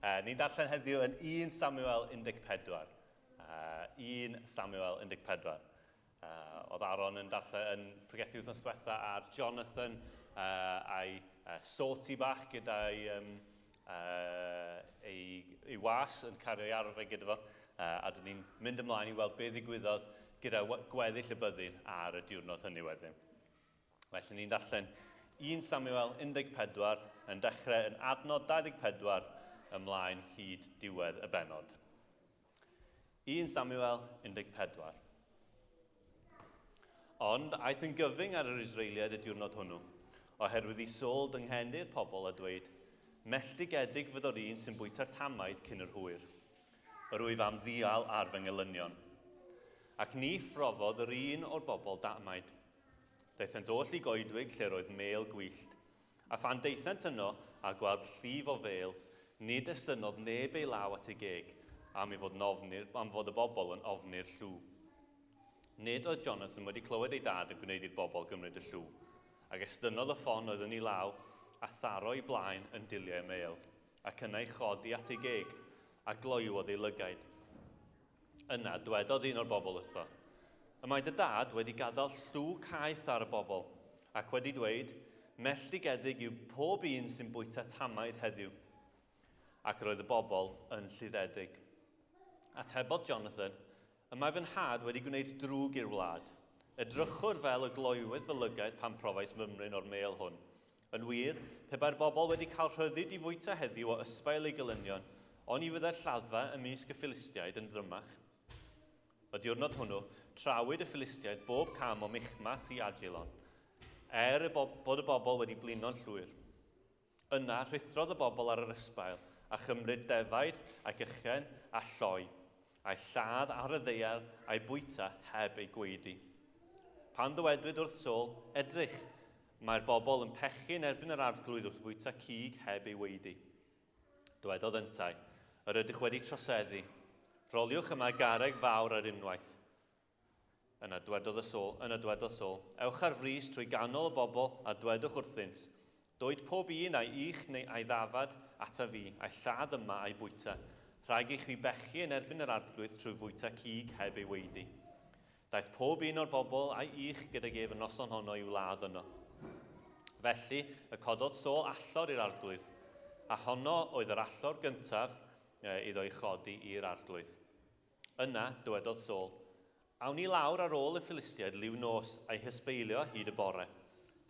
Ni'n darllen heddiw yn 1 Samuel 14. 1 Samuel 14. Oedd Aaron yn darllen yn pregethu wythnos diwetha ar Jonathan a'i sorti bach gyda'i ei was yn cario ei arfer gyda fo. A dyn ni'n mynd ymlaen i weld beth ddigwyddodd gyda gweddill y byddin ar y diwrnod hynny wedyn. Felly ni'n darllen 1 Samuel 14 yn dechrau yn adnod 24 ymlaen hyd diwedd y benod. 1 Samuel 14. Ond aeth yn gyfyng ar yr Israeliad y diwrnod hwnnw, oherwydd i Saul dynghennu'r pobl a dweud, melltigedig fydd o'r un sy'n bwyta'r tamaid cyn yr hwyr. Yr wyf am ddial ar fy ngelynion. Ac ni phrofodd yr un o'r bobl damaid. Daethant oll i goedwig lle roedd mêl gwyllt. A phan daethant yno a gweld llif o fel, nid estynodd neb ei law at ei geg am fod y bobl yn ofni'r llw. Nid oedd Jonathan wedi clywed ei dad yn gwneud i'r bobl gymryd y llw, ac estynodd y ffon oedd yn ei law a tharo i blaen yn diliau mêl, ac yna ei chodi at ei geg, a gloiwodd ei lygaid. Yna dwedodd un o'r bobl wrtho, y mae dy dad wedi gadael llw caeth ar y bobl, ac wedi dweud, melltigedig yw pob un sy'n bwyta tamaid heddiw. Ac roedd y bobl yn lluddedig. Atebodd Jonathan, y mae fy nhad wedi gwneud drwg i'r wlad. Edrychwr fel y gloiwydd fy lygaid pan profais mymryn o'r mêl hwn. Yn wir, pe ba'r bobl wedi cael rhyddid i fwyta heddiw o ysbail ei gylynion, ond i fyddai'r lladdfa ymysg y Philistiaid yn drymach. Y diwrnod hwnnw, trawyd y Philistiaid bob cam o Michmas i Adilon, bod y bobl wedi blino'n llwyr. Yna rhithrodd y bobl ar yr ysbail, a chymryd defaid ac ychen a lloi, a'i lladd ar y ddeiar a'i bwyta heb ei gweidi. Pan ddywedwyd wrth Saul, edrych, mae'r bobl yn pechu yn erbyn yr arglwydd wrth fwyta cig heb ei weidi. Dywedodd yntai, yr ydych wedi troseddu, roliwch yma garreg fawr ar unwaith. Yna dywedodd Saul, ewch ar frys trwy ganol y bobl a dwedwch wrthynt, doed pob un a'i ich neu a'i ddafad ata fi, a'i lladd yma a'i bwyta, rhaid i chi bechu yn erbyn yr arglwydd trwy fwyta cig heb ei weidi. Daeth pob un o'r bobl a'i ich gydag ef y noson honno i'w ladd yno. Felly, y cododd Saul allor i'r arglwydd, a honno oedd yr allor gyntaf iddo ei chodi i'r arglwydd. Yna, dywedodd Saul, awn ni lawr ar ôl y Philistiaid liw nos a'i hysbeilio hyd y bore,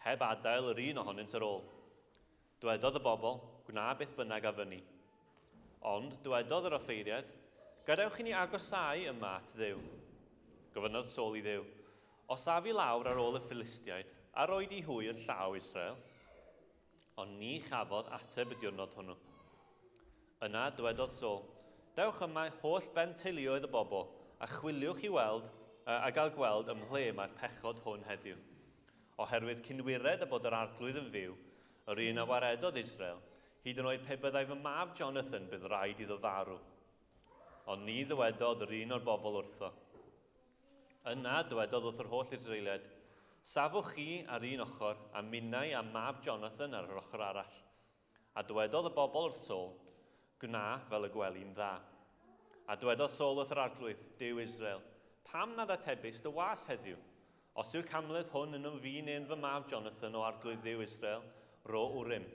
heb adael yr un ohonynt ar ôl. Dywedodd y bobl, gwna beth bynnag a fyny. Ond dywedodd yr offeiriad, gadewch i ni agosau yma at Dduw. Gofynnodd Saul i Dduw, os a fi lawr ar ôl y Philistiaid, a roed i hwy yn llaw Israel? Ond ni chafodd ateb y diwrnod hwnnw. Yna dywedodd Saul, dewch yma holl ben teuluoedd y bobl, a chwiliwch i weld, a gael gweld ym mhle mae'r pechod hwn heddiw. Oherwydd cynwired y bod yr arglwydd yn fyw, yr un a waredodd Israel, hyd yn oed pe byddai fy mab Jonathan bydd rhaid iddo farw. Ond ni ddywedodd yr un o'r bobl wrtho. Yna dywedodd wrth yr holl Israeliad, safwch chi ar un ochr a minnau a mab Jonathan ar yr ochr arall. A dywedodd y bobl wrth Saul, gwna fel y gweli'n dda. A dywedodd Saul wrth yr arglwydd, Duw Israel, pam nad atebus dy was heddiw? Os yw'r camledd hwn yn fi neu'n fy mab Jonathan o arglwydd Duw Israel, ro Urim.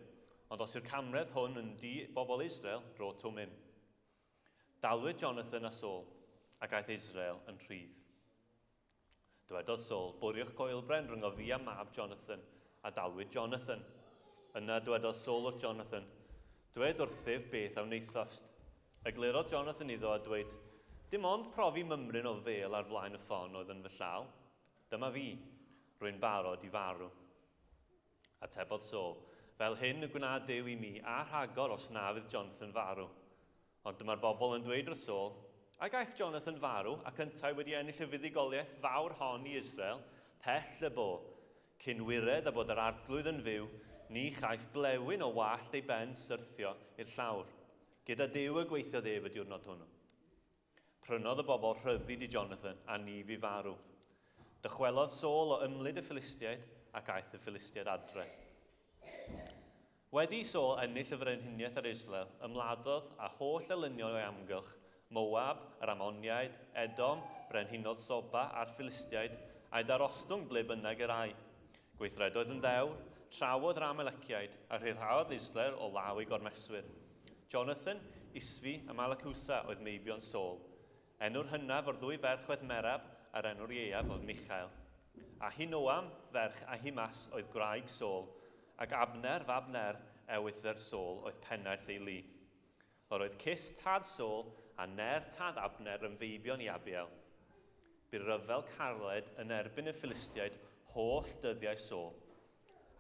Ond os yw'r camredd hwn yn bobl Israel, ro Twmim. Dalwyd Jonathan a Saul, ac aeth Israel yn rhydd. Dywedodd Saul, bwriwch goelbren rhwng o fi a mab Jonathan, a dalwyd Jonathan. Yna dywedodd Saul wrth Jonathan, dwed wrthyf beth a wneithost. Eglurodd Jonathan iddo a dweud, dim ond profi mymryn o fel ar flaen y ffon oedd yn fy llaw. Dyma fi, rwy'n barod i farw. Atebodd Saul, fel hyn y gwna Duw i mi a rhagor os na fydd Jonathan farw. Ond dyma'r bobl yn dweud wrth Saul, a gaeth Jonathan farw ac yntau wedi ennill y fuddugoliaeth fawr hon i Israel, pell y bo, cyn wired a bod yr arglwydd yn fyw, ni chaiff blewyn o wallt ei ben syrthio i'r llawr, gyda Duw y gweithiodd ef y diwrnod hwnnw. Prynodd y bobl rhyddid i Jonathan a ni fi farw. Dychwelodd Saul o ymlid y Philistiaid ac aeth y Philistiaid adre. Wedi Saul ennill y frenhiniaeth ar Israel, ymladodd a holl elynion o'i amgylch, Moab, yr Amoniaid, Edom, brenhinodd Soba a'r Philistiaid, a'i darostwng ble bynnag yr ai. Gweithredoedd yn ddewr, trawodd yr Amaleciaid, a rhyddhaodd Israel o law i gormeswyr. Jonathan, Isfi a Malacusa oedd meibion Saul. Enw'r hynaf o'r ddwy ferch oedd Merab, a'r enw'r ieuaf oedd Michael. Ahinoam, ferch Ahimas, oedd gwraig Saul, ac Abner, fab Ner, ewythr Saul, oedd pennaeth ei lu. Yr oedd Cys tad Saul a Ner tad Abner yn feibion i Abiel. Bu ryfel carled yn erbyn y Philistiaid holl dyddiau Saul.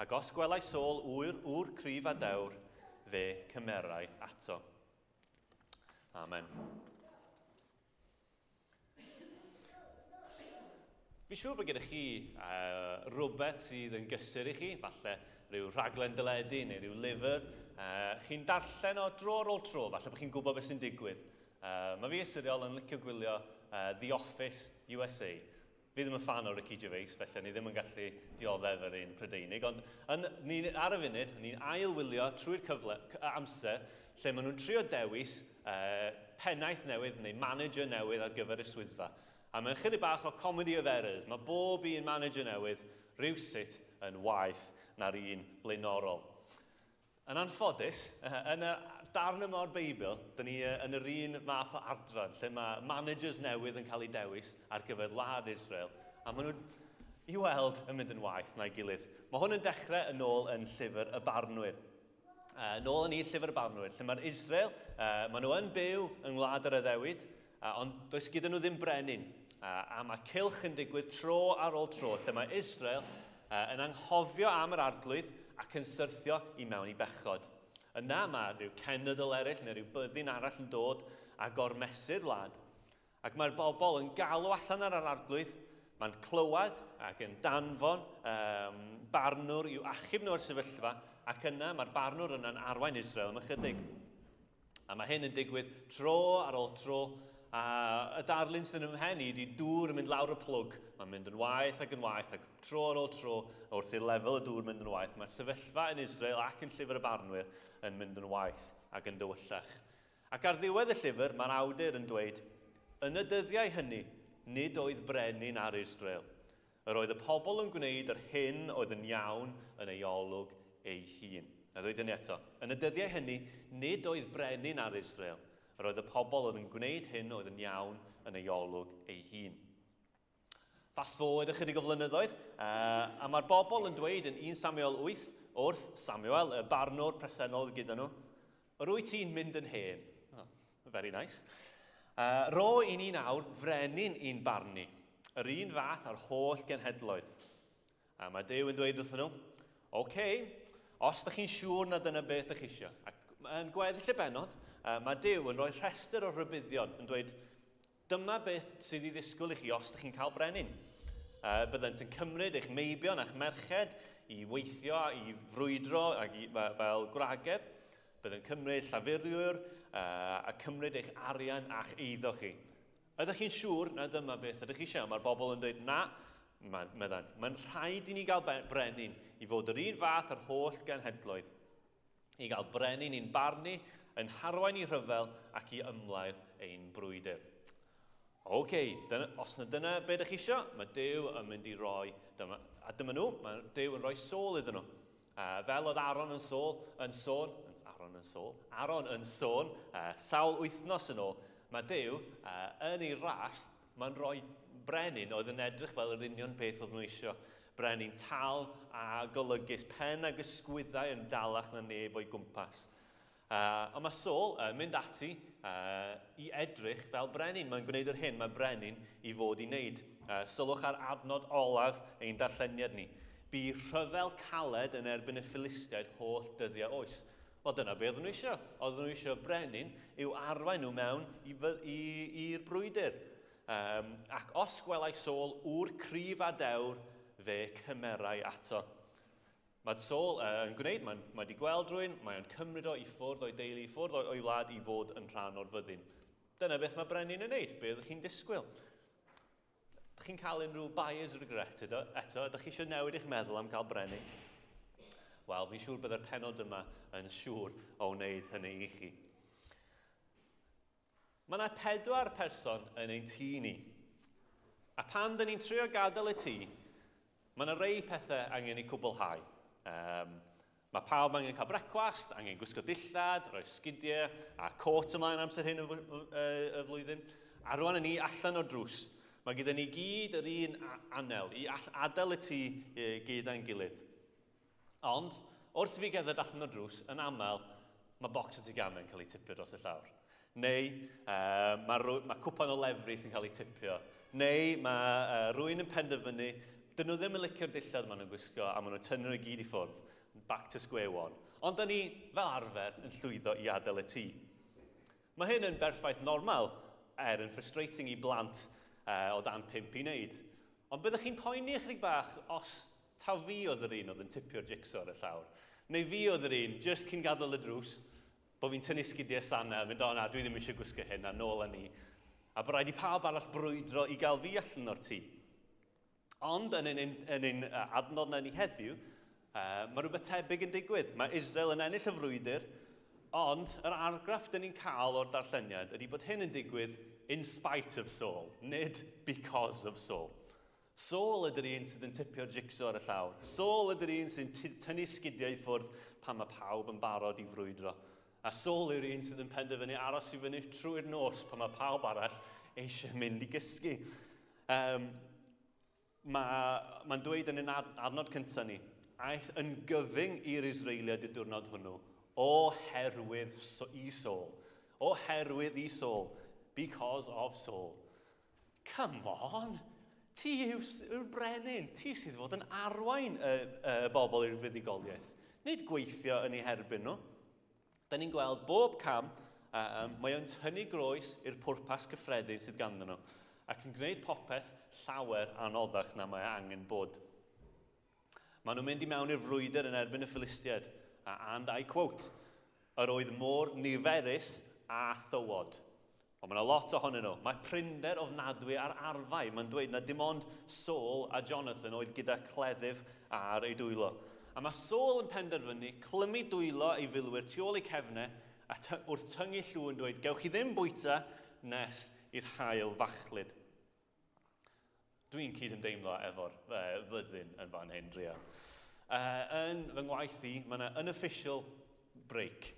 Ac os gwelai Saul w'r cryf a dewr, fe cymerau ato. Amen. Fi'n siŵr bod gyda chi rhywbeth sydd yn gysur i chi, falle rhyw rhaglen dyledu neu rhyw lyfr. Chi'n darllen o dro ar ôl tro, falle bod chi'n gwybod beth sy'n digwydd. Mae fi ystyriol yn licio gwylio The Office USA. Fi ddim yn fan o Ricky Gervais, felly ni ddim yn gallu dioddef yr un Prydeinig, ond ar y funud, ni'n ail-wylio trwy'r amser lle maen nhw'n trio dewis pennaeth newydd neu manager newydd ar gyfer y swyddfa. A mae'n chydig bach o comedy of errors. Mae bob un manager newydd rhywsut yn waeth na'r un blaenorol. Yn anffodus, yn y darn yma o'r Beibl, dyn ni yn yr un math o adran, lle mae managers newydd yn cael eu dewis ar gyfer wlad Israel, a maen nhw'n i weld yn mynd yn waeth na'i gilydd. Mae hwn yn dechrau yn ôl yn llyfr y Barnwyr. Nôl yn llyfr y Barnwyr, lle mae'r Israel, maen nhw yn byw yng Ngwlad yr Iddewyd, ond does gyda nhw ddim brenin. A mae cylch yn digwydd tro ar ôl tro, lle mae Israel yn anghofio am yr arglwydd ac yn syrthio i mewn i bechod. Yna mae rhyw cenedl eraill neu rhyw byddin arall yn dod a gormesu'r wlad. Ac mae'r bobl yn galw allan ar yr arglwydd, mae'n clywed ac yn danfon barnwr i'w achub nhw o'r sefyllfa, ac yna mae'r barnwr yna'n arwain Israel am ychydig. A mae hyn yn digwydd tro ar ôl tro, a y darlun sydd yn ymhen i ydi dŵr yn mynd lawr y plwg. Mae'n mynd yn waith ac tro ar ôl tro, wrth i'r lefel y dŵr mynd yn waith. Mae'r sefyllfa yn Israel ac yn llyfr y Barnwyr yn mynd yn waith ac yn dywyllach. Ac ar ddiwedd y llyfr, mae'r awdur yn dweud, yn y dyddiau hynny, nid oedd brenin ar Israel. Yr oedd y pobl yn gwneud yr hyn oedd yn iawn yn ei olwg ei hun. Na ddweud hynny eto. Yn y dyddiau hynny, nid oedd brenin ar Israel. Yr oedd y pobl oedd yn gwneud hyn oedd yn iawn yn ei olwg ei hun. Fast forward ychydig o flynyddoedd, a mae'r bobl yn dweud yn 1 Samuel 8, wrth Samuel, y barnwr presennol gyda nhw, yr wyt ti'n mynd yn hen. Oh, very nice. Ro i ni nawr frenin i'n barnu, yr un fath ar holl genhedloedd. A mae Duw yn dweud wrthyn nhw, oce, os ydych chi'n siŵr na dyna beth ydych chi eisiau. Ac yn gweddill y benod, mae Duw yn rhoi rhestr o rybuddion yn dweud, dyma beth sydd i ddisgwyl i chi os ydych chi'n cael brenin. Byddent yn cymryd eich meibion a'ch merched i weithio, i frwydro ac fel gwragedd. Byddent yn cymryd llafurwyr a cymryd eich arian a'ch eiddo chi. Ydych chi'n siŵr na dyma beth ydych chi eisiau? Mae'r bobl yn dweud, na, mae'n rhaid i ni gael brenin i fod yr un fath ar holl genhedloedd. I gael brenin i'n barnu, yn harwain i rhyfel ac i ymladd ein brwydr. Oce, os na dyna beth ydych chi eisiau, mae Duw yn mynd i roi, a dyma nhw, mae Duw yn rhoi Saul iddyn nhw. Fel oedd Aaron yn sôn, sawl wythnos yn ôl, mae Duw yn ei rast, mae'n rhoi brenin oedd yn edrych fel yr union beth oedd nhw eisiau. Brenin tal a golygus, pen ag ysgwyddau yn dalach na neb o'i gwmpas. Ond mae Saul yn mynd ati i edrych fel brenin. Mae'n gwneud yr hyn mae brenin i fod i wneud. Sylwch ar adnod olaf ein darlleniad ni. Bu rhyfel caled yn erbyn y Philistiaid holl dyddiau oes. Wel, dyna be oedden nhw eisiau. Oedden nhw eisiau brenin i'w arwain nhw mewn i'r brwydr. Ac os gwelai Saul w'r cryf a dewr, fe cymerau ato. Mae Saul yn gwneud, mae wedi gweld rhywun, mae'n cymryd o i ffwrdd o'i deulu, i ffwrdd o'i wlad i fod yn rhan o'r fyddin. Dyna beth mae brenin yn wneud, be ydych chi'n disgwyl. Ydych chi'n cael unrhyw buyer's regret eto, ydych chi eisiau newid eich meddwl am cael brenin? Wel, fi'n siŵr byddai'r penod yma yn siŵr o wneud hynny i chi. Mae yna 4 person yn ein tŷ ni. A pan dyn ni'n trio gadael y tŷ, mae yna rei pethau angen i cwblhau. Mae pawb angen cael brecwast, angen gwisgo dillad, rhoi sgidiau a cot ymlaen amser hyn y flwyddyn. A rwan yn ni allan o'r drws. Mae gyda ni gyd yr un anel i adael y tŷ gyda'n gilydd. Ond, wrth fi gerdded allan o'r drws, yn aml, mae bocs o teganau yn cael ei tipio dros y llawr. Neu mae cwpan o lefrith yn cael ei tipio. Neu mae rhywun yn penderfynu, dyn nhw ddim yn licio'r dillad maen nhw'n gwisgo a maen nhw'n tynnu nhw i gyd i ffwrdd, back to square one. Ond da ni, fel arfer, yn llwyddo i adael y tŷ. Mae hyn yn berffaith normal, yn frustrating i blant o dan 5 i wneud. Ond byddwch chi'n poeni ychydig bach os taw fi oedd yr un oedd yn tipio'r jigsaw ar y llawr. Neu fi oedd yr un, just cyn gadael y drws, bod fi'n tynnu sgidiau sanau, mynd o na, dwi ddim eisiau gwisgo hyn, a nôl â ni. A bod rhaid i pawb arall brwydro i gael fi allan o'r tŷ. Ond yn ein adnod na ni heddiw, mae rhywbeth tebyg yn digwydd. Mae Israel yn ennill y frwydr, ond yr argraff dyn ni'n cael o'r darlleniad ydy bod hyn yn digwydd in spite of Saul, nid because of Saul. Saul ydy'r un sydd yn tipio'r jigsaw ar y llawr. Saul ydy'r un sy'n tynnu sgidiau i ffwrdd pan mae pawb yn barod i frwydro. A Saul yw'r un sydd yn penderfynu aros i fyny trwy'r nos pan mae pawb arall eisiau mynd i gysgu. Mae'n dweud yn ein adnod cyntaf ni, aeth yn gyfyng i'r Israeliad y diwrnod hwnnw, oherwydd i Saul. Oherwydd i Saul, because of Saul. Come on! Ti yw'r brenin, ti sydd fod yn arwain y bobl i'r fuddugoliaeth. Nid gweithio yn ei herbyn nhw. Da ni'n gweld bob cam, mae o'n tynnu groes i'r pwrpas cyffredin sydd ganddyn nhw, ac yn gwneud popeth llawer anoddach na mae angen bod. Maen nhw'n mynd i mewn i'r frwydr yn erbyn y Philistiaid, and I quote, yr oedd môr niferus a thywod. Ond mae yna lot ohonyn nhw. Mae prinder ofnadwy ar arfau. Mae'n dweud na dim ond Saul a Jonathan oedd gyda cleddyf ar ei dwylo. A mae Saul yn penderfynu clymu dwylo ei filwyr tu ôl ei cefnau a wrth tyngu llw yn dweud, gewch chi ddim bwyta nes i'r haul fachlyd. Dwi'n cyd-ymdeimlo efo'r fyddin yn fan hyn, dria. Yn fy ngwaith i, mae yna unofficial break,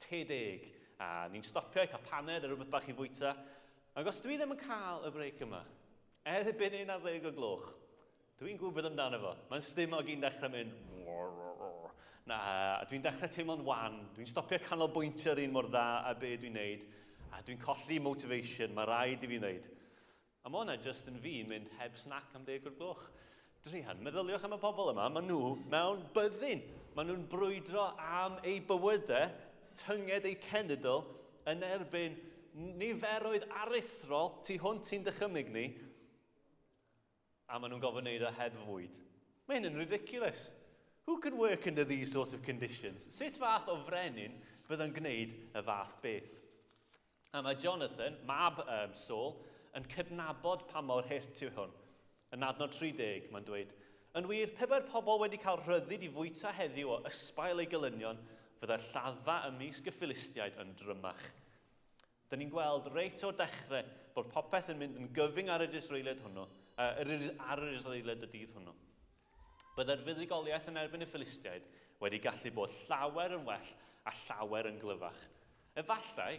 te deg, a ni'n stopio i cael paned a rhywbeth bach i fwyta. Ac os dwi ddim yn cael y break yma, erbyn 11 o gloch, dwi'n gwybod amdano fo. Mae'n stumog i'n dechrau mynd, dwi'n dechrau teimlo'n wan, dwi'n stopio canolbwyntio'r un mor dda a be dwi'n neud, a dwi'n colli motivation, mae rhaid i fi wneud. A mae hwnna just yn fi'n mynd heb snack am 10 o'r gloch. Drian, meddyliwch am y pobl yma, maen nhw mewn byddin. Maen nhw'n brwydro am eu bywydau, tynged eu cenedl, yn erbyn niferoedd aruthrol tu hwnt sy'n dychymyg ni, a maen nhw'n gofyn wneud o heb fwyd. Mae hyn yn ridiculous. Who can work under these sorts of conditions? Sut fath o frenin byddai'n gwneud y fath beth? A mae Jonathan, mab Saul, yn cydnabod pa mor hurt yw hwn. Yn adnod 30, mae'n dweud, yn wir, pe byddai'r pobl wedi cael rhyddid i fwyta heddiw o ysbail ei gylynion, fyddai'r lladdfa ymysg y Philistiaid yn drymach. Dyna ni'n gweld reit o'r dechrau bod popeth yn mynd yn gyfyng ar yr Israeliad hwnnw, ar yr Israeliad y dydd hwnnw. Byddai'r fuddugoliaeth yn erbyn y Philistiaid wedi gallu bod llawer yn well a llawer yn glyfach. Efallai,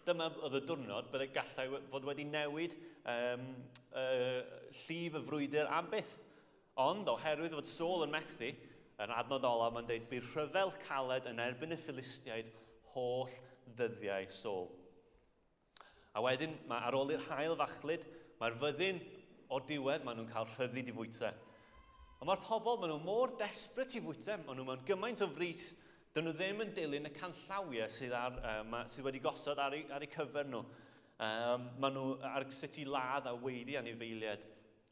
dyma oedd y diwrnod byddai gallai fod wedi newid llif y frwydr am byth. Ond oherwydd fod Saul yn methu, yn adnod ola mae'n dweud bydd rhyfel caled yn erbyn y Philistiaid holl ddyddiau Saul. A wedyn, ar ôl i'r haul fachlyd, mae'r fyddin o'r diwedd maen nhw'n cael rhyddid i fwyta. Ond mae'r pobl, maen nhw mor desperate i fwyta, maen nhw mewn gymaint o frys, dyn nhw ddim yn dilyn y canllawiau sydd wedi gosod ar eu cyfer nhw. Maen nhw ar sut i ladd a weidi anifeiliaid.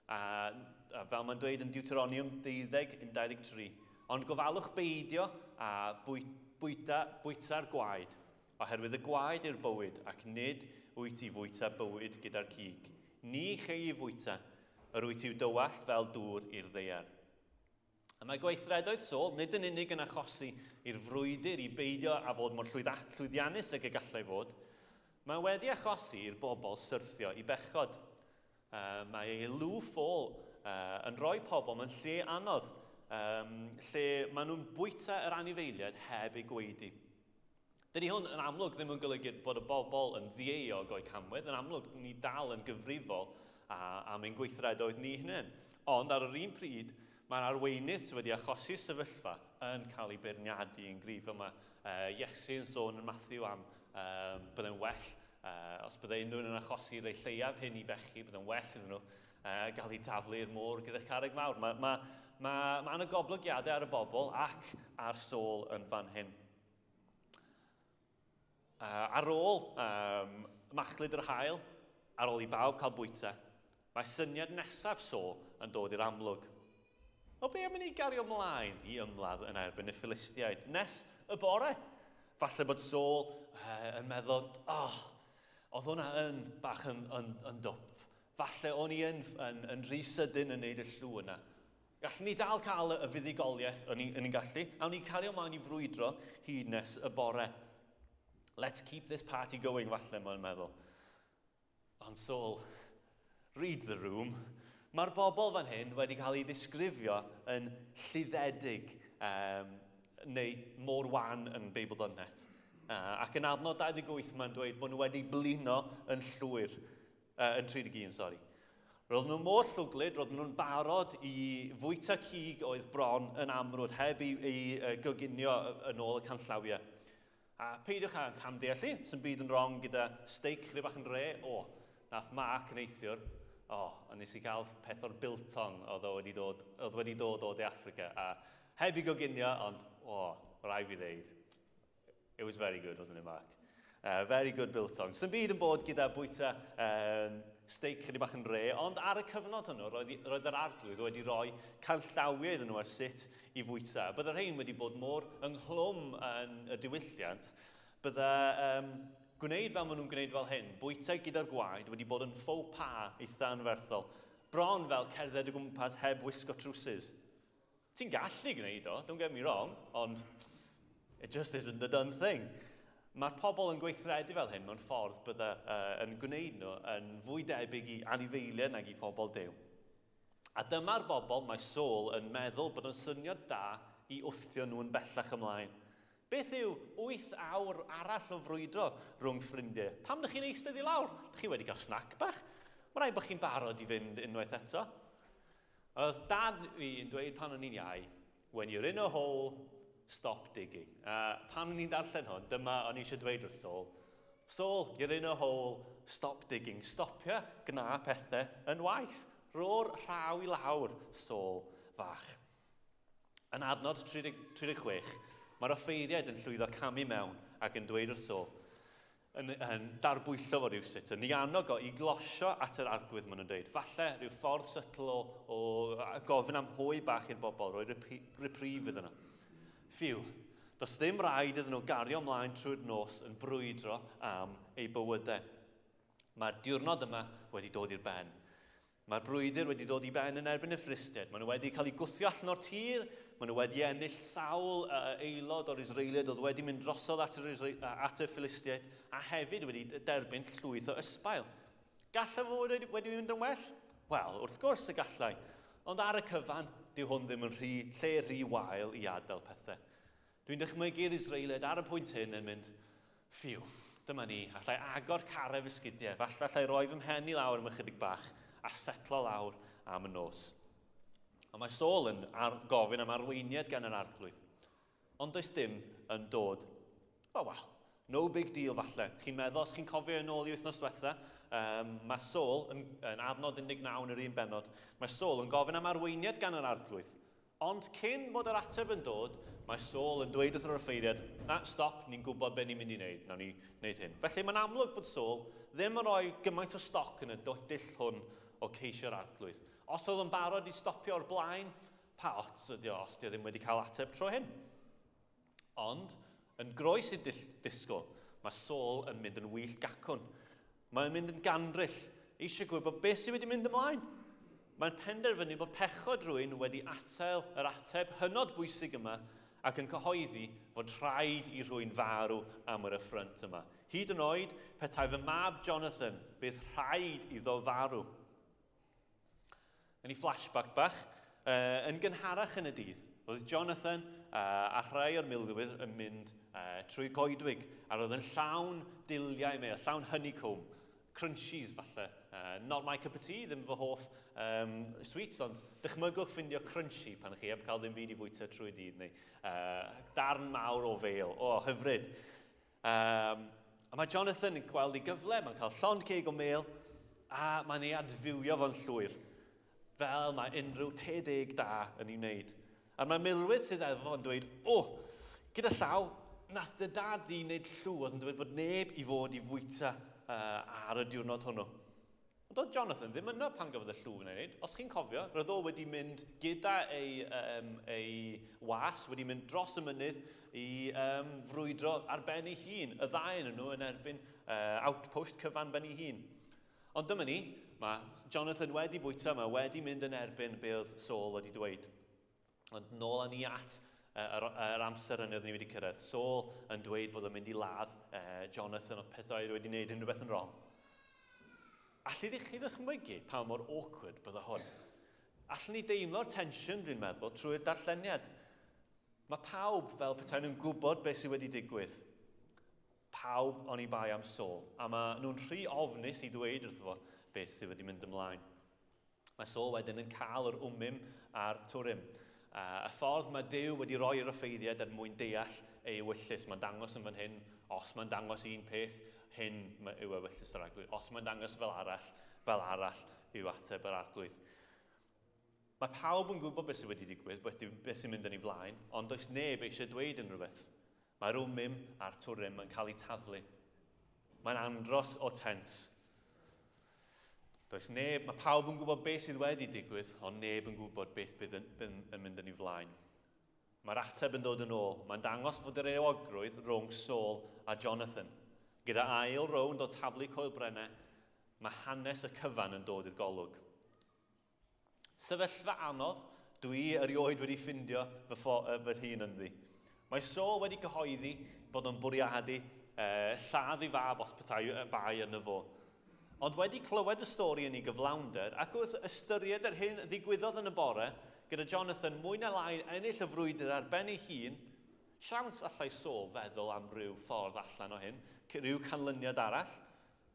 A fel mae'n dweud yn Deuteronomium 12:23. Ond gofalwch beidio a bwyta'r gwaed, oherwydd y gwaed yw'r bywyd, ac nid wyt i fwyta bywyd gyda'r cig. Ni chei i fwyta, yr wyt i'w dywallt fel dŵr i'r ddeiar. A mae gweithredoedd Saul nid yn unig yn achosi i'r frwydr i beidio a fod mor llwyddiannus ag y gallai fod, mae wedi achosi i'r bobl syrthio i bechod. Mae ei lw ffôl yn rhoi pobl mewn lle anodd, lle maen nhw'n bwyta yr anifeiliaid heb ei gweidi. Dydy hwn yn amlwg ddim yn golygu bod y bobl yn ddieog o'i camwydd, yn amlwg ni dal yn gyfrifol am ein gweithredoedd ni hynny. Ond ar yr un pryd, mae'r arweinydd sydd wedi achosi'r sefyllfa yn cael ei beirniadu yn gryf. Mae Iesu yn sôn yn Matthew am byddai'n well, os byddai unrhyw'n yn achosi rei lleiaf hyn i bechu, byddai'n well iddyn nhw gael ei taflu'r môr gyda'r carreg mawr. Mae yna goblygiadau ar y bobl ac ar Saul yn fan hyn. Ar ôl machlud yr hael, ar ôl i bawb cael bwyta, mae syniad nesaf Saul yn dod i'r amlwg. O be am i ni gario ymlaen i ymladd yn erbyn y Philistiaid nes y bore? Falle bod Saul yn meddwl, oedd hwnna yn bach yn dwp. Falle o'n i yn rhy sydyn yn neud y llw yna. Gallwn ni dal cael y fuddugoliaeth o'n i'n gallu, a o'n i'n cario ymlaen i frwydro hyd nes y bore. Let's keep this party going, falle mae'n meddwl. Ond Saul, read the room. Mae'r bobl fan hyn wedi cael ei ddisgrifio yn llyddedig neu mor wan yn Beibl.net. Ac yn adnod 28 mae'n dweud bod nhw wedi blino yn llwyr, yn 31, sori. Roedd nhw mor llwglyd, roedd nhw'n barod i fwyta cig oedd bron yn amrwd heb ei goginio yn ôl y canllawiau. A peidiwch â camdeallu, sy'n byd yn wrong gyda steak chydig bach yn re. Nath Mark neithiwr, a nes i gael peth o'r biltong oedd wedi dod o De Affrica. A heb i goginio, ond, rai fi ddeud. It was very good, wasn't it, Mark? Very good biltong. Sy'n byd yn bod gyda bwyta steak chydig bach yn re, ond ar y cyfnod hwnnw, roedd yr arglwydd wedi rhoi canllawiau iddyn nhw ar sut i fwyta. Byddai'r rhain wedi bod mor ynghlwm yn y diwylliant, bydda gwneud fel maen nhw'n gwneud fel hyn, bwyta gyda'r gwaed wedi bod yn faux pas eitha anferthol, bron fel cerdded o gwmpas heb wisgo trwsys. Ti'n gallu gwneud o, don't get me wrong, ond it just isn't the done thing. Mae'r pobl yn gweithredu fel hyn mewn ffordd bydda yn gwneud nhw yn fwy debyg i anifeiliaid nag i phobl Duw. A dyma'r bobl mae Saul yn meddwl bod yn syniad da i wthio nhw yn bellach ymlaen. Beth yw 8 awr arall o frwydro rhwng ffrindiau? Pam ydych chi'n eistedd i lawr? Ydych chi wedi cael snack bach? Mae rhaid bod chi'n barod i fynd unwaith eto. Oedd dad fi'n dweud pan o'n i'n iau, when you're in a hole, stop digging. Pan o'n i'n darllen hwn, dyma o'n i eisiau dweud wrth Saul. Saul, you're in a hole, stop digging. Stopio gna pethau yn waith. Ro'r rhaw i lawr, Saul fach. Yn adnod 36, mae'r offeiriad yn llwyddo camu mewn ac yn dweud wrth Saul, yn darbwyllo fo rywsut, yn annog o i glosio at yr arglwydd maen nhw'n dweud. Falle rhyw ffordd sytl o gofyn am hwy bach i'r bobl, roi reprieve iddyn nhw. Ffiw, does ddim rhaid iddyn nhw gario ymlaen trwy'r nos yn brwydro am ei bywydau. Mae'r diwrnod yma wedi dod i'r ben. Mae'r brwydr wedi dod i ben yn erbyn y Philistiaid. Maen nhw wedi cael eu gwthio allan o'r tir, maen nhw wedi ennill sawl aelod o'r Israeliad oedd wedi mynd drosodd at y Philistiaid, a hefyd wedi derbyn llwyth o ysbail. Gallai fod wedi mynd yn well? Wel, wrth gwrs y gallai. Ond ar y cyfan, dyw hwn ddim yn lle rhy wael i adael pethau. Dwi'n dychmygu'r Israeliad ar y pwynt hyn yn mynd, ffiw, dyma ni, allai agor carref ysgidiau, falle allai roi fy mhen i lawr am ychydig bach a setlo lawr am y nos. A mae Saul yn gofyn am arweiniad gan yr arglwydd. Ond does dim yn dod. No big deal falle. Chi'n meddwl, os chi'n cofio yn ôl i wythnos diwetha, mae Saul yn adnod 19 yn yr un benod, mae Saul yn gofyn am arweiniad gan yr arglwydd. Ond cyn bod yr ateb yn dod, mae Saul yn dweud wrth yr offeiriad, stop, ni'n gwybod be ni'n mynd i wneud, nawn ni wneud hyn. Felly mae'n amlwg bod Saul ddim yn rhoi gymaint o stoc yn y dull hwn o ceisio'r arglwydd. Os oedd yn barod i stopio o'r blaen, pa ots ydi o os di o ddim wedi cael ateb tro hyn. Ond, yn groes i disgwyl, mae Saul yn mynd yn wyllt gacwn. Mae'n mynd yn ganryll, eisiau gwybod beth sydd wedi mynd ymlaen. Mae'n penderfynu bod pechod rhywun wedi atal yr ateb hynod bwysig yma ac yn cyhoeddi fod rhaid i rhywun farw am yr affront yma. Hyd yn oed petai fy mab Jonathan, bydd rhaid iddo farw. Yn ei flashback bach, yn gynharach yn y dydd, roedd Jonathan a rhai o'r milwyr yn mynd trwy goedwig a roedd yn llawn diliau mewn, llawn honeycomb, crunchies falle. Not my cup of tea, ddim fy hoff sweets, ond dychmygwch ffindio crunchy pan chi heb cael ddim byd i fwyta trwy dydd, neu darn mawr o feil, hyfryd. A mae Jonathan yn gweld ei gyfle, mae'n cael llond ceg o mêl, a mae'n ei adfywio fo'n llwyr, fel mae unrhyw tedeg da yn ei wneud. A mae milwyr sydd efo yn dweud, gyda llaw, nath dy dad i wneud llw, oedd yn dweud bod neb i fod i fwyta ar y diwrnod hwnnw. Ond oedd Jonathan ddim yno pan gafodd y llw yn wneud. Os chi'n cofio, roedd o wedi mynd gyda ei was, wedi mynd dros y mynydd i frwydro ar ben ei hun. Y ddau yn nhw yn erbyn outpost cyfan ben ei hun. Ond dyma ni, mae Jonathan wedi bwyta yma, wedi mynd yn erbyn be oedd Saul wedi dweud. Ond nôl â ni at yr amser yna oedd ni wedi cyrraedd. Saul yn dweud bod yn mynd i ladd Jonathan o pethau wedi wneud unrhyw beth yn wrong. Allai chi ddychmygu pa mor awkward bydda hwn. Allwn ni deimlo'r tensiwn, dwi'n meddwl, trwy'r darlleniad. Mae pawb fel petai nhw'n gwybod beth sydd wedi digwydd. Pawb oni bai am Saul. A mae nhw'n rhy ofnus i dweud wrtho fo beth sydd wedi mynd ymlaen. Mae Saul wedyn yn cael yr wmym a'r twrym. Y ffordd mae Duw wedi rhoi yr offeiriad er mwyn deall ei wyllus. Mae'n dangos yn fan hyn, os mae'n dangos un peth, hyn yw y wyllus yr arglwydd. Os mae'n dangos fel arall yw ateb yr arglwydd. Mae pawb yn gwybod beth sydd wedi digwydd, beth sy'n mynd yn ei flaen, ond does neb eisiau dweud unrhyw beth. Mae'r wmym a'r twrym yn cael ei taflu. Mae'n andros o tens. Mae pawb yn gwybod beth sydd wedi digwydd, ond neb yn gwybod beth bydd yn mynd yn ei flaen. Mae'r ateb yn dod yn ôl. Mae'n dangos fod yr eogrwydd rhwng Saul a Jonathan. Gyda ail rownd o taflu coel brennau, mae hanes y cyfan yn dod i'r golwg. Sefyllfa anodd dwi erioed wedi ffindio fy hun ynddi. Mae Saul wedi cyhoeddi bod yn bwriadu lladd ei fab os petai bai yn y fo. Ond wedi clywed y stori yn ei gyflawnder, ac wrth ystyried yr hyn ddigwyddodd yn y bore, gyda Jonathan mwy na lai ennill y frwydr ar ben ei hun, siawns allai Saul feddwl am ryw ffordd allan o hyn, ryw canlyniad arall.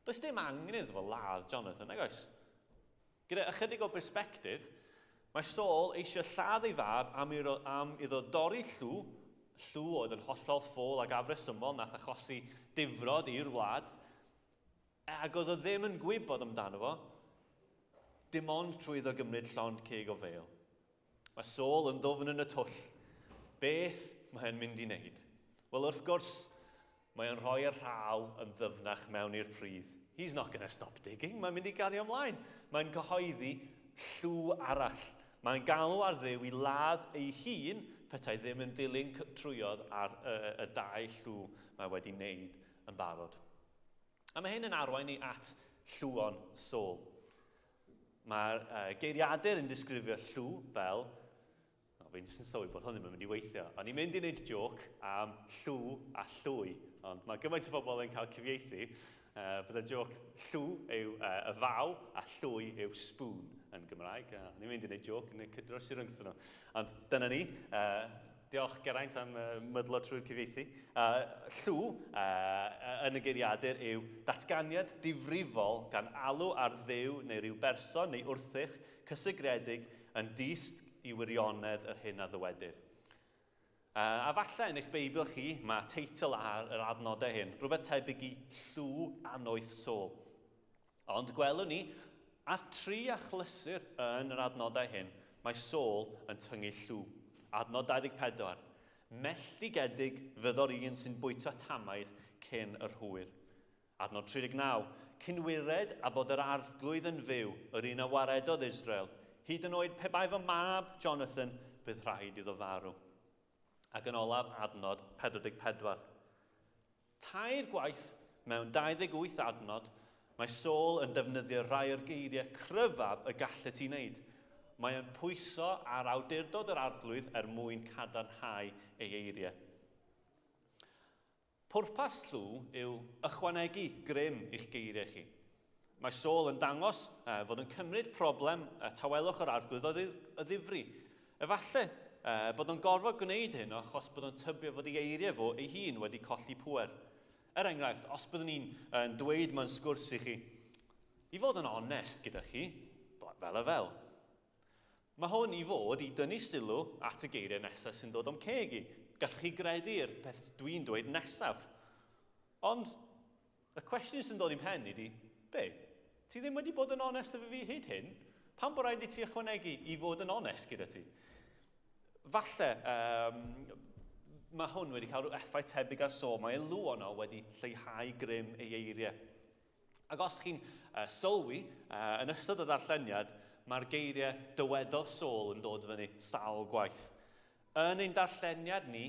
Does dim angen iddo fo ladd Jonathan, nag oes? Gyda ychydig o perspektif, mae Saul eisiau lladd ei fab am iddo dorri llw oedd yn hollol ffôl ac afresymol nath achosi difrod i'r wlad, ac oedd o ddim yn gwybod amdano fo, dim ond trwy iddo gymryd llond ceg o feil. Mae Saul yn ddofn yn y twll. Beth mae'n mynd i wneud? Wel, wrth gwrs, mae'n rhoi yr rhaw yn ddyfnach mewn i'r pridd. He's not going to stop digging. Mae'n mynd i gario ymlaen. Mae'n cyhoeddi llw arall. Mae'n galw ar Dduw i ladd ei hun petai ddim yn dilyn trwyodd ar y dau llw mae wedi wneud yn barod. A mae hyn yn arwain ni at llwon Saul. Mae'r geiriadur yn disgrifio llw fel, fi'n jyst yn sylwi bod hwn ddim yn mynd i weithio, ond ni'n mynd i wneud joc am llw a llwy, ond mae gymaint o bobl yn cael cyfieithu, bydd y joc llw yw y faw a llwy yw spoon yn Gymraeg. Ni'n mynd i wneud joc yn cydros i'r rhwngthyn nhw. Ond dyna ni, diolch Geraint am mydlo trwy'r cyfieithu. Llw yn y geiriadur yw datganiad difrifol gan alw ar Dduw neu ryw berson neu wrthych cysegredig yn dyst i wirionedd yr hyn a ddywedir. A falle yn eich Beibl chi, mae teitl ar yr adnodau hyn, rhywbeth tebyg i llw anoeth Saul. Ond gwelwn ni, a tri achlysur yn yr adnodau hyn, mae Saul yn tyngu llw. Adnod 24. Melltigedig fyddo'r un sy'n bwyta tamaid cyn yr hwyr. Adnod 39. Cynwired a bod yr arglwydd yn fyw, yr un a waredodd Israel, hyd yn oed pe bai fy mab Jonathan bydd rhaid iddo farw. Ac yn olaf adnod 44. Tair gwaith mewn 28 adnod, mae Saul yn defnyddio rhai o'r geiriau cryfaf y gallet i wneud. Mae e'n pwyso ar awdurdod yr arglwydd mwyn cadarnhau ei eiriau. Pwrpas llw yw ychwanegu grym i'ch geiriau chi. Mae Saul yn dangos fod yn cymryd problem tawelwch yr arglwydd o ddifri. Efallai bod yn gorfod gwneud hyn achos bod yn tybio fod ei eiriau fo ei hun wedi colli pŵer. Enghraifft, os byddwn ni'n dweud mewn sgwrs i chi, i fod yn onest gyda chi, fel y fel. Mae hwn i fod i dynnu sylw at y geiriau nesaf sy'n dod o'm ceg i. Gallwch chi gredu'r peth dwi'n dweud nesaf. Ond, y cwestiwn sy'n dod i'n pen ydi, be? Ti ddim wedi bod yn onest efo fi hyd hyn? Pam bod rhaid i ti ychwanegu i fod yn onest gyda ti? Falle, mae hwn wedi cael effaith tebyg ar Saul. Mae elw ono wedi lleihau grym ei eiriau. Ac os chi'n sylwi, yn ystod y darlleniad, mae'r geiriau dywedodd Saul yn dod fyny sawl gwaith. Yn ein darlleniad ni,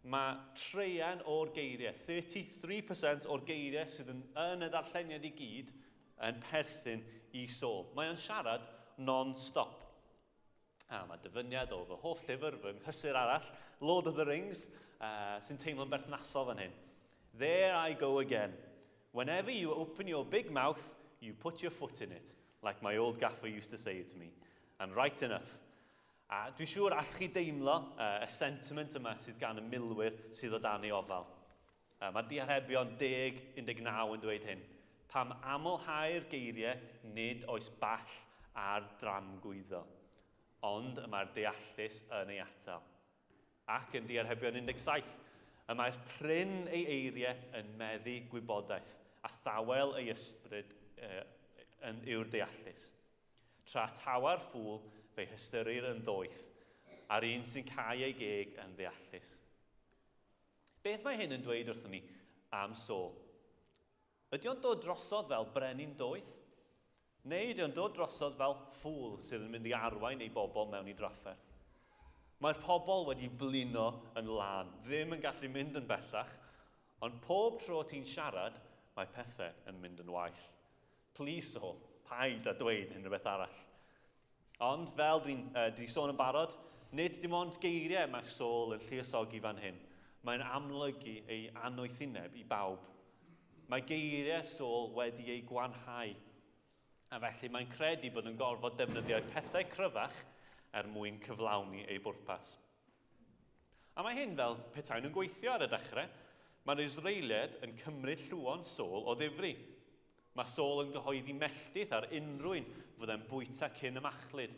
mae treian o'r geiriau, 33% o'r geiriau sydd yn y darlleniad i gyd, yn perthyn i Saul. Mae o'n siarad non-stop. Mae dyfyniad o fy hoff llyfr, fy nghysur arall, Lord of the Rings, sy'n teimlo'n berthnasol fan hyn. There I go again. Whenever you open your big mouth, you put your foot in it, like my old gaffer used to say to me. And right enough. A dwi'n siŵr all chi deimlo y sentiment yma sydd gan y milwyr sydd o dan ei ofal. Mae diarebion 10:19 yn dweud hyn. Pam amlhau'r geiriau, nid oes ball ar dramgwyddo. Ond mae'r deallus yn ei atal. Ac yn diarebion 17, y mae'r pryn ei eiriau yn meddu gwybodaeth, a thawel ei ysbryd yw'r deallus. Tra tawar ffŵl fe hystyrir yn ddoeth, a'r un sy'n cael ei geg yn ddeallus. Beth mae hyn yn dweud wrthyn ni am Saul? Ydy o'n dod drosodd fel brenin doeth? Neu ydy o'n dod drosodd fel ffŵl sydd yn mynd i arwain ei bobl mewn i drafferth? Mae'r pobl wedi blino yn lan, ddim yn gallu mynd yn bellach, ond pob tro ti'n siarad, mae pethau yn mynd yn waeth. Please Saul, paid a dweud unrhyw beth arall. Ond fel dwi'n sôn yn barod, nid dim ond geiriau mae Saul yn lluosogi fan hyn. Mae'n amlygu ei anoethineb i bawb. Mae geiriau Saul wedi ei gwanhau, a felly mae'n credu bod yn gorfod defnyddio pethau cryfach mwyn cyflawni ei bwrpas. A mae hyn fel petai nhw'n gweithio ar y dechrau. Mae'r Israeliad yn cymryd llwon Saul o ddifri. Mae Saul yn gyhoeddi melltith ar unrhyw un fydd e'n bwyta cyn y machlud.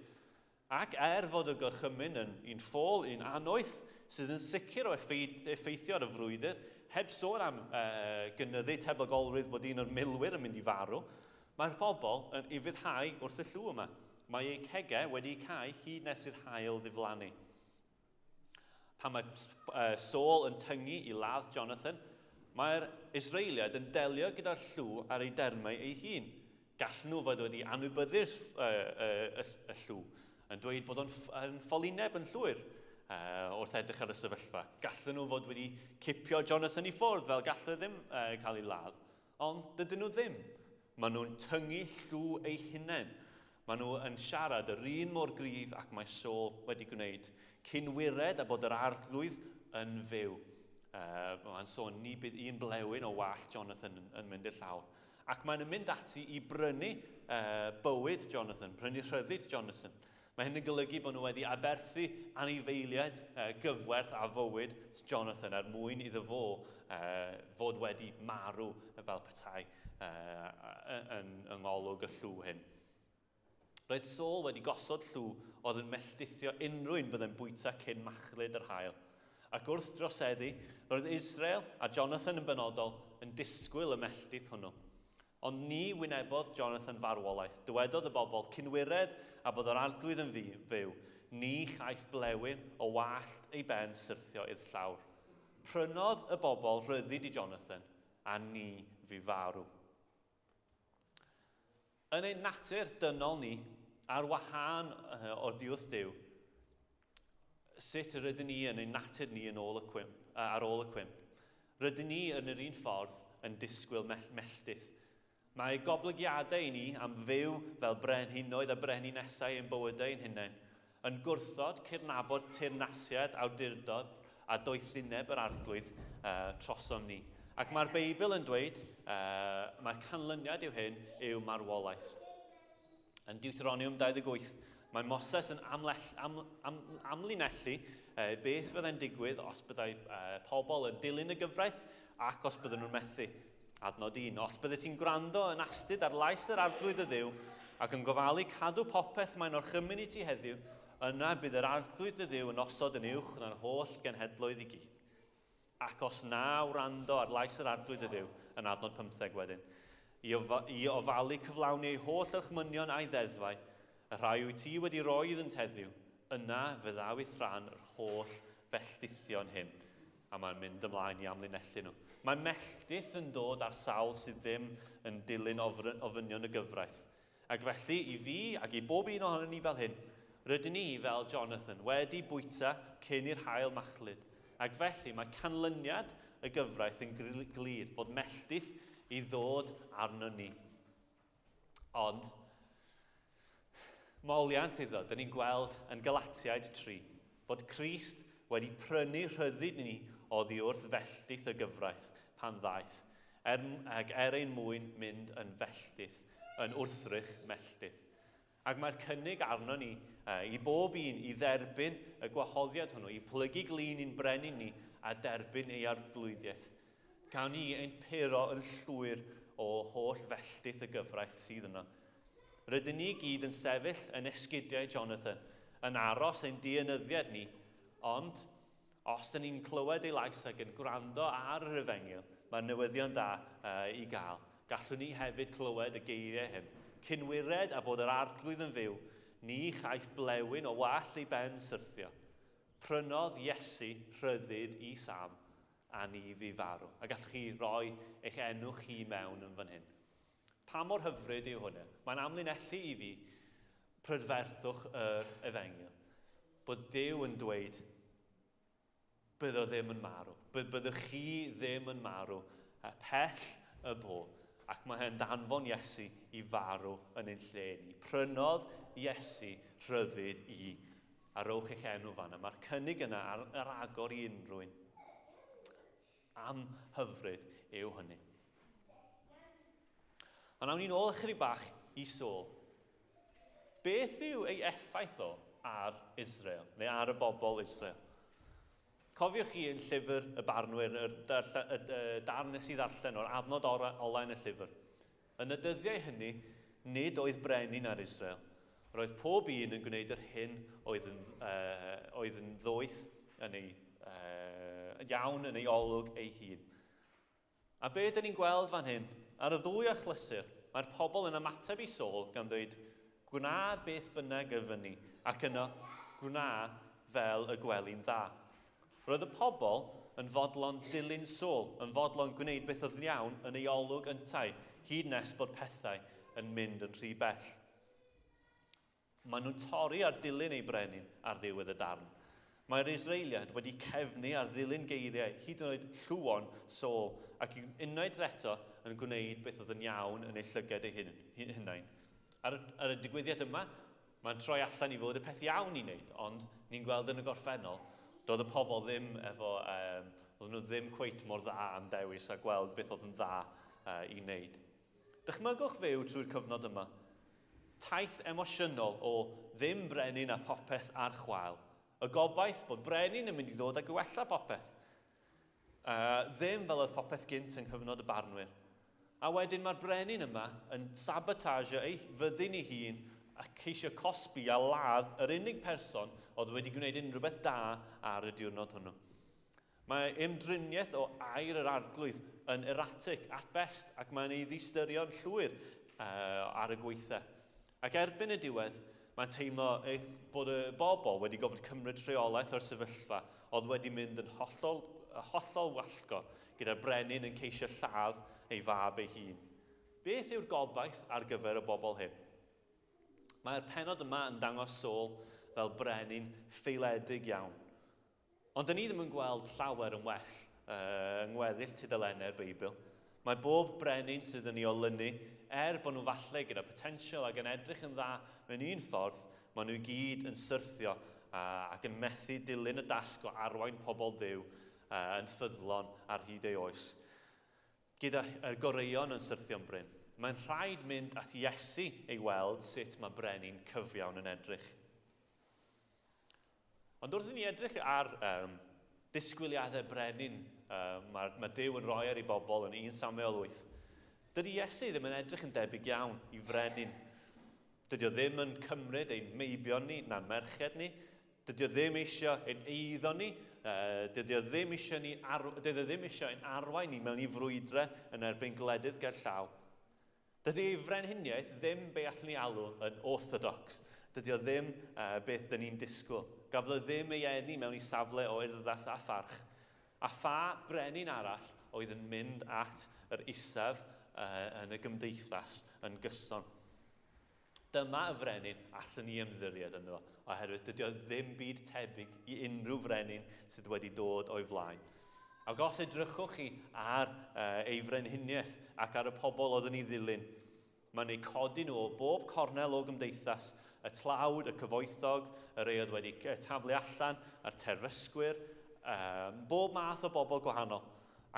Ac fod y gorchymyn yn un ffôl, un anoeth, sydd yn sicr o effeithio ar y frwydr, heb sôn am gynyddu teblygolrwydd bod un o'r milwyr yn mynd i farw, mae'r bobl yn ufuddhau wrth y llw yma. Mae eu cegau wedi cael hyd nes i'r haul ddiflannu. Pan mae Saul yn tyngu i ladd Jonathan, mae'r Israeliad yn delio gyda'r llw ar ei dermau ei hun. Gallen nhw fod wedi anwybyddu'r y llw, yn dweud bod o'n ffolineb yn llwyr wrth edrych ar y sefyllfa. Gallen nhw fod wedi cipio Jonathan i ffwrdd fel gallen ddim cael ei ladd, ond dydyn nhw ddim. Maen nhw'n tyngu llw eu hunain. Maen nhw yn siarad yr un mor gryf ac mae Saul wedi gwneud, cyn wired a bod yr arglwydd yn fyw. Mae'n sôn ni bydd un blewyn o wallt Jonathan yn mynd i'r llawr. Ac mae'n mynd ati i brynu bywyd Jonathan, brynu rhyddid Jonathan. Mae hyn yn golygu bod nhw wedi aberthu anifeiliaid gyfwerth a fywyd Jonathan mwyn iddo fo fod wedi marw fel petai yn ngolwg y llw hyn. Roedd Saul wedi gosod llw oedd yn melltithio unrhyw un byddai'n bwyta cyn machlud yr haul. Ac wrth droseddu, roedd Israel a Jonathan yn benodol yn disgwyl y melltith hwnnw. Ond ni wynebodd Jonathan farwolaeth. Dywedodd y bobl cynwired a bod yr arglwydd yn fyw. Ni chaiff blewyn o wallt ei ben syrthio i'r llawr. Prynodd y bobl ryddid i Jonathan a ni fu farw. Yn ein natur dynol ni, ar wahân o'r diwrth Duw, sut rydyn ni yn ein natur ni ar ôl y cwymp? Rydyn ni yn yr un ffordd yn disgwyl melltith. Mae goblygiadau i ni am fyw fel brenhinoedd a brenhinesau ein bywydau ein hunain yn gwrthod cyrnabod teyrnasiad, awdurdod a doethineb yr arglwydd trosom ni. Ac mae'r Beibl yn dweud, mae'r canlyniad yw hyn yw marwolaeth. Yn Deuteronomium 28, mae Moses yn amlinellu beth fyddai'n digwydd os byddai pobl yn dilyn y gyfraith ac os bydden nhw'n methu. Adnod 1, os byddai ti'n gwrando yn astyd ar lais yr arglwydd y Dduw ac yn gofalu cadw popeth mae'n orchymyn i ti heddiw, yna bydd yr arglwydd y Dduw yn osod yn uwch na'r holl genhedloedd i gyd. Ac os na wrando ar lais yr arglwydd y Dduw, yn adnod 15 wedyn, i ofalu cyflawni ei holl orchmynion a'i ddeddfau, y rhai wyt ti wedi roi iddynt heddiw, yna fyddaw i thran yr holl felltithion hyn. A mae'n mynd ymlaen i amlinellu nhw. Mae melltith yn dod ar sawl sydd ddim yn dilyn ofynion y gyfraith. Ac felly, i fi ac i bob un ohono ni fel hyn, rydyn ni fel Jonathan wedi bwyta cyn i'r haul machlud. Ac felly, mae canlyniad y gyfraith yn glir fod melltith i ddod arno ni. Ond, moliant iddo, dyn ni'n gweld yn Galatiaid 3, bod Crist wedi prynu rhyddid ni oddi wrth felltith y gyfraith pan ddaeth, ac ein mwyn mynd yn felltith, yn wrthrych melltith. Ac mae'r cynnig arno ni i bob un i dderbyn y gwahoddiad hwnnw, i plygu glin i'n brenin ni a derbyn ei arglwyddiaeth. Gawn ni ein pero yn llwyr o holl felltith y gyfraith sydd yno. Rydyn ni gyd yn sefyll yn esgidiau Jonathan, yn aros ein dienyddiad ni, ond os dyn ni'n clywed ei lais ac yn gwrando ar yr Efengyl, mae'r newyddion da i gael. Gallwn ni hefyd clywed y geiriau hyn. Cynwired a bod yr arglwydd yn fyw, ni chaiff blewyn o wall ei ben syrthio. Prynodd Iesu rhyddid i Sam a ni fi farw. A gallwch chi roi eich enw chi mewn yn fan hyn. Pa mor hyfryd yw hwnna? Mae'n amlinellu i fi prydferthwch y Efengyl. Bod Duw yn dweud, byddo ddim yn marw. Byddwch chi ddim yn marw, pell y bo. Ac mae hyn danfon Iesu i farw yn ein lle ni. Prynodd Iesu rhyddid i. A rowch eich enw fanna. Mae'r cynnig yna ar agor i unrhyw un. Am hyfryd yw hynny. Ond nawn ni'n ôl ychydig bach i Saul. Beth yw ei effaith o ar Israel, neu ar y bobl Israel? Cofiwch chi yn llyfr y barnwyr, y darn nes i ddarllen o'r adnod olau yn y llyfr. Yn y dyddiau hynny, nid oedd brenin ar Israel. Roedd pob un yn gwneud yr hyn oedd yn ddoeth yn ei iawn yn ei olwg ei hun. A be dyn ni'n gweld fan hyn? Ar y ddwy achlysur, mae'r pobl yn ymateb i Saul gan dweud, gwna beth bynnag y fyny, ac yno gwna fel y gwely'n dda. Roedd y pobl yn fodlon dilyn Saul, yn fodlon gwneud beth oedd yn iawn yn ei olwg yntau, hyd nes bod pethau yn mynd yn rhy bell. Maen nhw'n torri ar dilyn ei brenin ar ddiwedd y darn. Mae'r Israeliad wedi cefnu ar ddilyn geiriau, hyd yn oed llwon Saul, ac unwaith eto yn gwneud beth oedd yn iawn yn ei llyged ei hunain. Ar y digwyddiad yma, mae'n troi allan i fod y peth iawn i wneud, ond ni'n gweld yn y gorffennol, doedd y pobl ddim oedden nhw ddim cweit mor dda am dewis a gweld beth oedd yn dda i wneud. Dychmygwch fyw trwy'r cyfnod yma. Taith emosiynol o ddim brenin a popeth ar chwael. Y gobaith bod brenin yn mynd i ddod a gwella popeth. Ddim fel oedd popeth gynt yng nghyfnod y barnwyr. A wedyn mae'r brenin yma yn sabotasio ei fyddin ei hun a ceisio cosbi a ladd yr unig person oedd wedi gwneud unrhyw beth da ar y diwrnod hwnnw. Mae ymdriniaeth o air yr arglwydd yn eratic at best ac mae'n ei ddistyrio'n llwyr ar y gweithau. Ac erbyn y diwedd, mae'n teimlo bod y bobl wedi gofod cymryd rheolaeth o'r sefyllfa oedd wedi mynd yn hollol wallgo gyda'r brenin yn ceisio lladd ei fab ei hun. Beth yw'r gobaith ar gyfer y bobl hyn? Mae'r pennod yma yn dangos Saul fel brenin ffeiledig iawn. Ond dyn ni ddim yn gweld llawer yn well yng ngweddill tudalennau'r Beibl. Mae bob brenin sydd yn ei olynu, bod nhw falle gyda potensial ac yn edrych yn dda mewn un ffordd, maen nhw gyd yn syrthio ac yn methu dilyn y dasg o arwain pobl Dduw yn ffyddlon ar hyd ei oes. Gyda y goreion yn syrthio'n bryn, mae'n rhaid mynd at Iesu ei weld sut mae brenin cyfiawn yn edrych. Ond wrth i ni edrych ar disgwyliadau brenin mae Duw yn rhoi ar ei bobl yn 1 Samuel 8, dydy Iesu ddim yn edrych yn debyg iawn i frenin. Dydy o ddim yn cymryd ein meibion ni na'n merched ni. Dydy o ddim eisiau ein eiddo ni. Dydy o ddim eisiau ein arwain ni mewn i frwydrau yn erbyn gledydd gerllaw. Dydy ei frenhiniaeth ddim be allwn ni alw yn orthodox. Dydy o ddim beth dyn ni'n disgwyl. Gafodd o ddim ei eni mewn i safle o urddas a pharch. A pha brenin arall oedd yn mynd at yr isaf yn y gymdeithas yn gyson. Dyma y frenin allwn ni ymddiried ynddo, oherwydd dydy o ddim byd tebyg i unrhyw frenin sydd wedi dod o'i flaen. Ac os edrychwch chi ar ei frenhiniaeth ac ar y pobl oedd yn ei ddilyn, mae'n ei codi nhw o bob cornel o gymdeithas, y tlawd, y cyfoethog, y rei oedd wedi taflu allan, yr terfysgwyr, bob math o bobl gwahanol.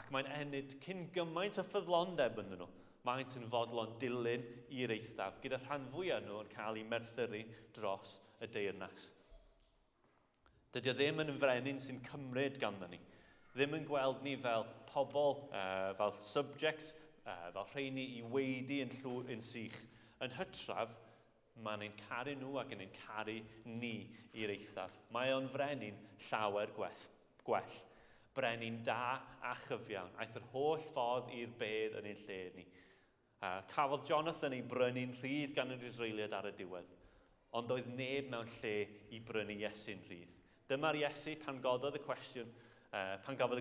Ac mae'n enid cyn gymaint o ffyddlondeb ynddyn nhw. Maent yn fodlon dilyn i'r eithaf, gyda rhan fwyaf nhw yn cael ei merthyru dros y deyrnas. Dydy o ddim yn frenin sy'n cymryd ganddo ni. Ddim yn gweld ni fel pobl, fel subjects, fel rheini i weidi yn sych. Yn hytraf, mae'n ein caru nhw ac yn ein caru ni i'r eithaf. Mae o'n frenin llawer gwell. Brenin da a chyfiawn. Aeth yr holl ffordd i'r bedd yn ein lle ni. Cafodd Jonathan ei brynu'n rhydd gan yr Israeliad ar y diwedd. Ond oedd neb mewn lle i brynu Iesu'n rhydd. Dyma'r Iesu pan gafodd y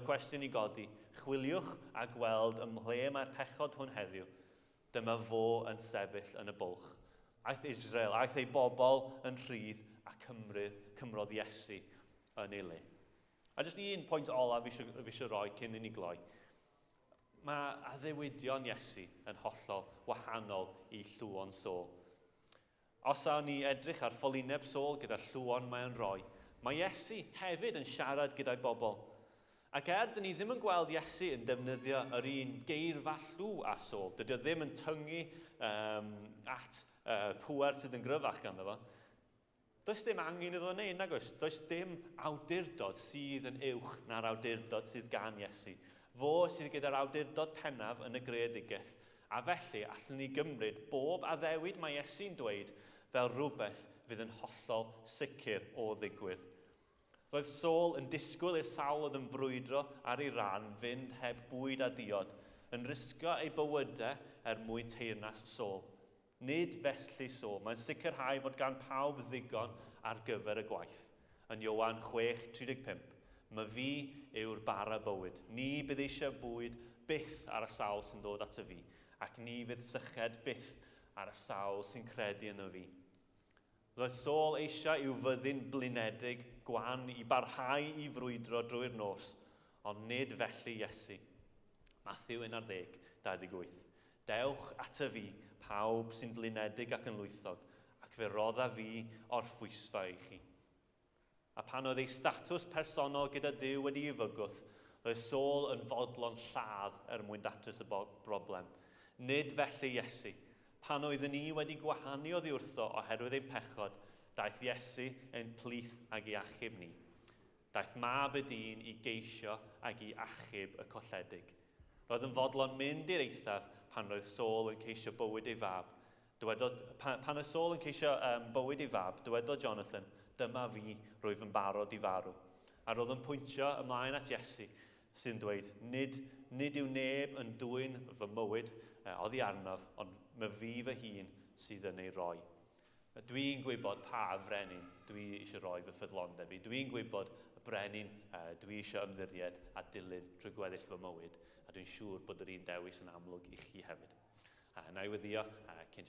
cwestiwn i godi, chwiliwch a gweld ym mhle mae'r pechod hwn heddiw. Dyma fo yn sefyll yn y bwlch. Aeth Israel, aeth ei bobl yn rhydd a cymrodd Iesu yn ei le. A jyst un pwynt olaf fi eisiau rhoi cyn i ni gloi. Mae addewidion Iesu yn hollol wahanol i llwon Saul. Os awn ni edrych ar ffolineb Saul gyda llwon mae'n rhoi, mae Iesu hefyd yn siarad gyda'i bobl. Ac dyn ni ddim yn gweld Iesu yn defnyddio yr un geirfa llw a Saul. Dydy o ddim yn tyngu at pŵer sydd yn gryfach ganddo fo. Does dim angen iddo wneud, nag oes. Does dim awdurdod sydd yn uwch na'r awdurdod sydd gan Iesu. Fo sydd gyda'r awdurdod pennaf yn y greadigaeth. A felly, allwn ni gymryd bob addewid mae Iesu'n dweud fel rhywbeth fydd yn hollol sicr o ddigwydd. Roedd Saul yn disgwyl i'r sawl oedd yn brwydro ar ei ran fynd heb bwyd a diod, yn risgo ei bywydau mwyn teyrnas Saul. Nid felly Saul, mae'n sicrhau fod gan pawb ddigon ar gyfer y gwaith. Yn Ioan 6:35, mae fi yw'r bara bywyd. Ni bydd eisiau bwyd byth ar y sawl sy'n dod at y fi, ac ni fydd syched byth ar y sawl sy'n credu yn y fi. Roedd Saul eisiau i'w fyddin blinedig gwan i barhau i frwydro drwy'r nos, ond nid felly Iesu. Mathew 11:28. Dewch at y fi, pawb sy'n blinedig ac yn lwythog, ac fe rodda fi o'r ffwysfa i chi. A pan oedd ei statws personol gyda Duw wedi ei fygwth, roedd Saul yn fodlon lladd mwyn datrys y broblem. Nid felly Iesu. Pan oeddwn ni wedi gwahanu oddi wrtho oherwydd ein pechod, daeth Iesu ein plith ag i achub ni. Daeth mab y dyn i geisio ag i achub y colledig. Roedd yn fodlon mynd i'r eithaf pan roedd Saul yn ceisio bywyd ei fab. Pan oedd Saul yn ceisio bywyd ei fab, dywedodd Jonathan, dyma fi rwyf yn barod i farw. A roedd yn pwyntio ymlaen at Iesu sy'n dweud, nid yw neb yn dwyn fy mywyd oddi arnaf, ond mae fi fy hun sydd yn ei roi. Dwi'n gwybod pa frenin dwi eisiau rhoi fy ffyddlondeb fi. Dwi'n gwybod y brenin dwi eisiau ymddiried a dilyn trwy gweddill fy mywyd. A dwi'n siŵr bod yr un dewis yn amlwg i chi hefyd. Na i weddio cyn